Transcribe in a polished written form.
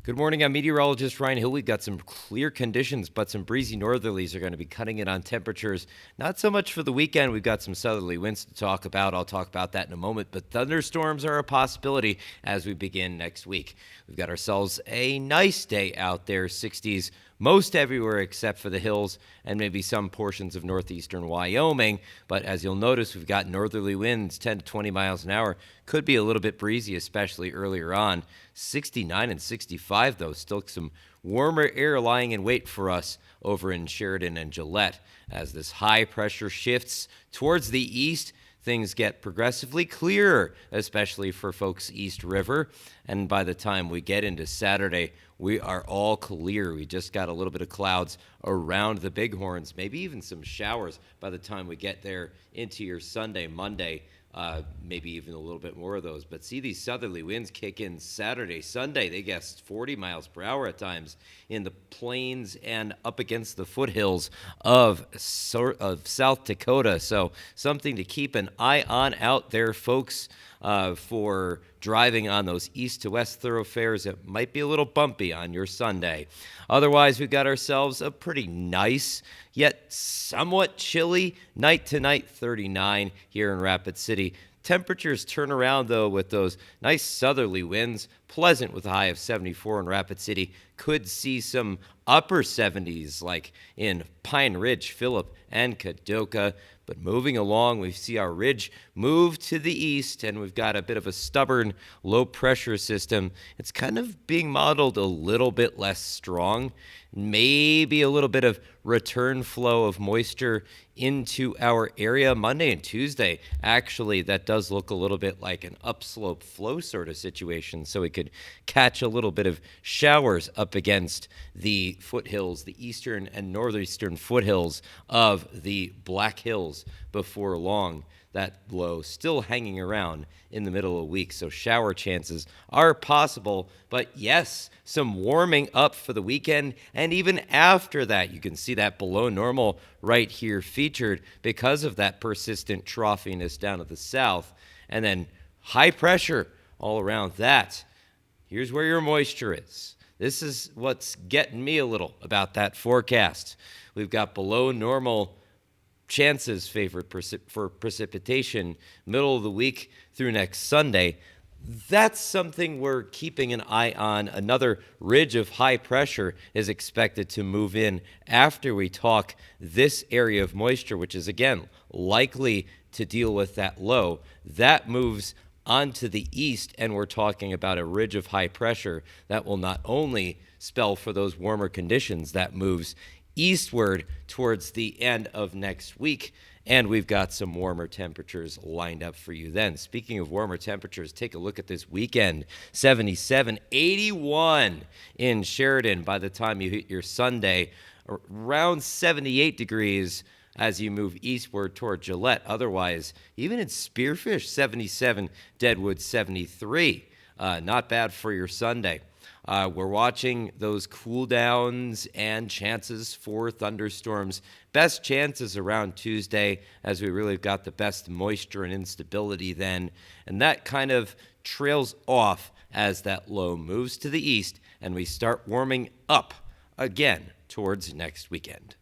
Good morning. I'm meteorologist Ryan Hill. We've got some clear conditions, but some breezy northerlies are going to be cutting it on temperatures. Not so much for the weekend. We've got some southerly winds to talk about. I'll talk about that in a moment, but thunderstorms are a possibility as we begin next week. We've got ourselves a nice day out there, 60s most everywhere except for the hills and maybe some portions of northeastern Wyoming. But as you'll notice, we've got northerly winds 10 to 20 miles an hour. Could be a little bit breezy, especially earlier on. 69 and 65, though, still some warmer air lying in wait for us over in Sheridan and Gillette. As this high pressure shifts towards the east, things get progressively clearer, especially for folks East River. And by the time we get into Saturday, we are all clear. We just got a little bit of clouds around the Bighorns, maybe even some showers by the time we get there into your Sunday, Monday. Maybe even a little bit more of those. But see these southerly winds kick in Saturday, Sunday. They guessed 40 miles per hour at times in the plains and up against the foothills of South Dakota. So something to keep an eye on out there, folks, for driving on those east to west thoroughfares. It might be a little bumpy on your Sunday. Otherwise, we've got ourselves a pretty nice yet somewhat chilly night tonight, 39 here in Rapid City. Temperatures turn around, though, with those nice southerly winds. Pleasant with a high of 74 in Rapid City. Could see some upper 70s like in Pine Ridge, Phillip, and Kadoka. But moving along, we see our ridge move to the east, and we've got a bit of a stubborn low-pressure system. It's kind of being modeled a little bit less strong. Maybe a little bit of return flow of moisture into our area Monday and Tuesday. Actually, that does look a little bit like an upslope flow sort of situation, so we could catch a little bit of showers up against the foothills, the eastern and northeastern foothills of the Black Hills before long. That low still hanging around in the middle of the week, so shower chances are possible. But yes, some warming up for the weekend, and even after that, you can see that below normal right here featured because of that persistent troughiness down at the south, and then high pressure all around that. Here's where your moisture is. This is what's getting me a little about that forecast. We've got below normal chances favored for precipitation middle of the week through next Sunday. That's something we're keeping an eye on. Another ridge of high pressure is expected to move in after we talk this area of moisture, which is, again, likely to deal with that low. That moves onto the east, and we're talking about a ridge of high pressure that will not only spell for those warmer conditions, that moves eastward towards the end of next week, and we've got some warmer temperatures lined up for you then. Speaking of warmer temperatures, take a look at this weekend. 77, 81 in Sheridan by the time you hit your Sunday, around 78 degrees as you move eastward toward Gillette. Otherwise, even in Spearfish, 77, Deadwood, 73. Not bad for your Sunday. We're watching those cool downs and chances for thunderstorms. Best chances around Tuesday as we really got the best moisture and instability then. And that kind of trails off as that low moves to the east and we start warming up again towards next weekend.